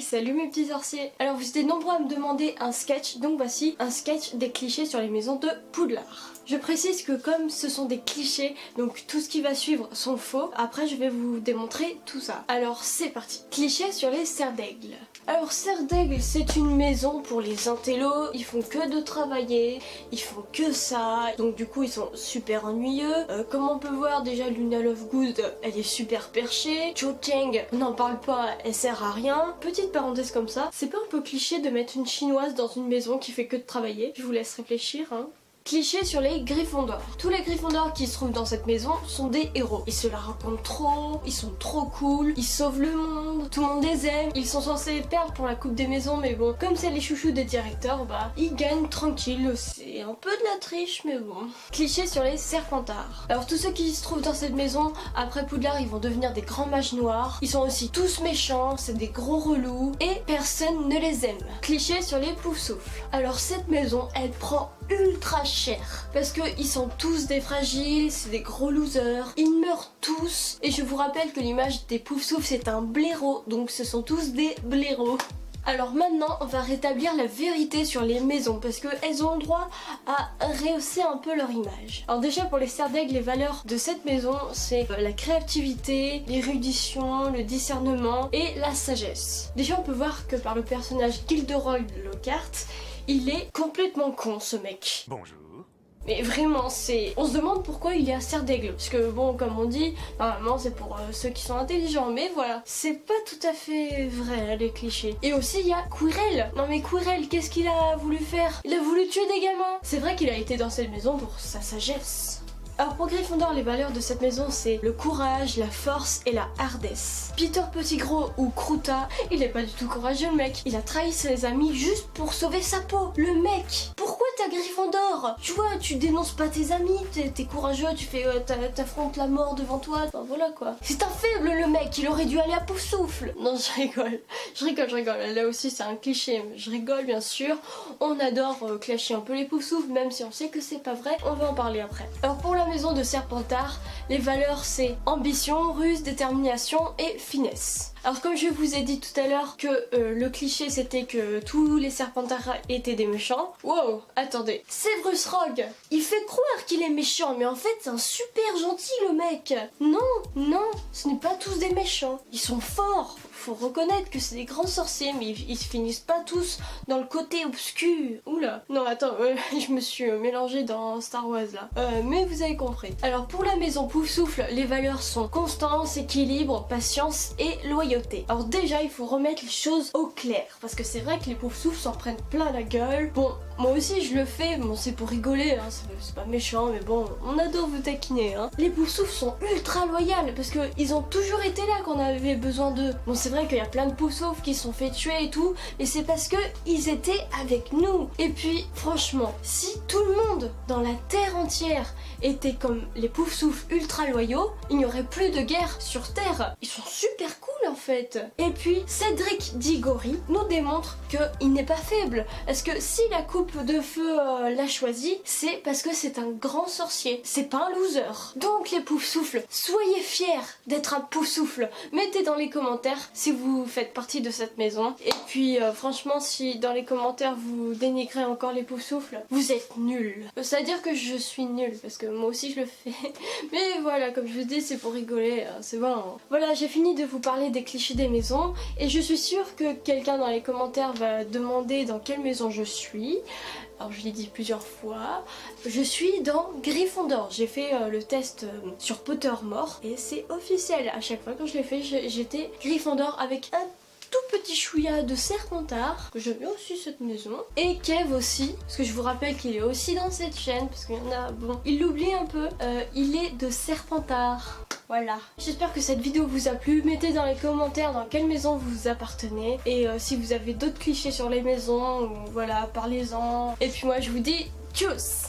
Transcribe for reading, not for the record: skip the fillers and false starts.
salut mes petits sorciers. Alors vous étiez nombreux à me demander un sketch, donc voici un sketch des clichés sur les maisons de Poudlard. Je précise que comme ce sont des clichés, donc tout ce qui va suivre sont faux, après je vais vous démontrer tout ça. Alors c'est parti. Clichés sur les serres d'aigle. Alors serre d'aigle, c'est une maison pour les intellos, ils font que de travailler, ils font que ça, donc du coup ils sont super ennuyeux. Comme on peut voir déjà Luna Lovegood, elle est super perchée. Cho Chang, on n'en parle pas, elle sert à rien. Petite parenthèse comme ça, c'est pas un peu cliché de mettre une chinoise dans une maison qui fait que de travailler? Je vous laisse réfléchir hein. Cliché sur les Gryffondors. Tous les Gryffondors qui se trouvent dans cette maison sont des héros. Ils se la racontent trop, ils sont trop cool, ils sauvent le monde, tout le monde les aime. Ils sont censés perdre pour la coupe des maisons, mais bon, comme c'est les chouchous des directeurs, bah ils gagnent tranquille. C'est un peu de la triche, mais bon. Cliché sur les Serpentards. Alors tous ceux qui se trouvent dans cette maison, après Poudlard, ils vont devenir des grands mages noirs. Ils sont aussi tous méchants, c'est des gros relous, et personne ne les aime. Cliché sur les Poufsouffles. Alors cette maison, elle prend ultra cher parce que ils sont tous des fragiles, c'est des gros losers, ils meurent tous et je vous rappelle que l'image des Poufsouffles c'est un blaireau, donc ce sont tous des blaireaux. Alors maintenant on va rétablir la vérité sur les maisons parce qu'elles ont le droit à rehausser un peu leur image. Alors déjà pour les serres d'aigle, les valeurs de cette maison c'est la créativité, l'érudition, le discernement et la sagesse. Déjà on peut voir que par le personnage Gilderoy Lockhart, il est complètement con ce mec. Bonjour. Mais vraiment c'est... On se demande pourquoi il est à serre d'aigle. Parce que bon comme on dit, normalement c'est pour ceux qui sont intelligents. Mais voilà, c'est pas tout à fait vrai les clichés. Et aussi il y a Quirrell. Non mais Quirrell, qu'est-ce qu'il a voulu faire? Il a voulu tuer des gamins. C'est vrai qu'il a été dans cette maison pour sa sagesse. Alors pour Gryffondor, les valeurs de cette maison c'est le courage, la force et la hardesse. Peter Pettigrew ou Kruta, il est pas du tout courageux le mec. Il a trahi ses amis juste pour sauver sa peau. Le mec, pourquoi t'es à Gryffondor? Tu vois, tu dénonces pas tes amis, t'es courageux, tu fais t'affrontes la mort devant toi, enfin voilà quoi. C'est un faible le mec, il aurait dû aller à Poufsouffle. Non je rigole, je rigole. Là aussi c'est un cliché, mais je rigole bien sûr. On adore clasher un peu les Poufsouffles, même si on sait que c'est pas vrai, on va en parler après. Alors pour la maison de Serpentard, les valeurs c'est ambition, ruse, détermination et finesse. Alors comme je vous ai dit tout à l'heure que le cliché c'était que tous les Serpentards étaient des méchants. Wow, attendez, Severus Rogue, il fait croire qu'il est méchant mais en fait c'est un super gentil le mec. Non, ce n'est pas tous des méchants, ils sont forts. Faut reconnaître que c'est des grands sorciers mais ils finissent pas tous dans le côté obscur. Oula, non attends, je me suis mélangée dans Star Wars là. Mais vous avez compris. Alors pour la maison Poufsouffle, les valeurs sont constance, équilibre, patience et loyauté. Alors déjà il faut remettre les choses au clair parce que c'est vrai que les Poufsouffles s'en prennent plein la gueule. Bon, moi aussi je le fais, bon c'est pour rigoler, hein, c'est pas méchant mais bon, on adore vous taquiner hein. Les Poufsouffles sont ultra loyaux parce que ils ont toujours été là quand on avait besoin d'eux. Bon c'est vrai qu'il y a plein de Poufsouffles qui se sont fait tuer et tout, mais c'est parce que ils étaient avec nous. Et puis franchement, si tout le monde dans la terre entière était comme les Poufsouffles ultra loyaux, il n'y aurait plus de guerre sur terre. Ils sont super cool en fait. Et puis Cédric Diggory nous démontre qu'il n'est pas faible, parce que si la coupe de feu l'a choisi, c'est parce que c'est un grand sorcier, c'est pas un loser. Donc les Poufsouffles, soyez fiers d'être un Poufsouffle. Mettez dans les commentaires si vous faites partie de cette maison. Et puis franchement, si dans les commentaires vous dénigrez encore les Poufsouffles, vous êtes nuls. Ça veut dire que je suis nulle parce que moi aussi je le fais. Mais voilà, comme je vous dis, c'est pour rigoler, c'est bon. Voilà, j'ai fini de vous parler des clichés des maisons et je suis sûre que quelqu'un dans les commentaires va demander dans quelle maison je suis. Alors je l'ai dit plusieurs fois, je suis dans Gryffondor. J'ai fait le test sur Pottermore et c'est officiel. À chaque fois quand je l'ai fait, j'étais Gryffondor avec un tout petit chouïa de Serpentard, que j'aime aussi cette maison, et Kev aussi, parce que je vous rappelle qu'il est aussi dans cette chaîne, parce qu'il y en a, bon, il l'oublie un peu, il est de Serpentard. Voilà. J'espère que cette vidéo vous a plu. Mettez dans les commentaires dans quelle maison vous appartenez. Et si vous avez d'autres clichés sur les maisons, voilà, parlez-en. Et puis moi je vous dis tchuss.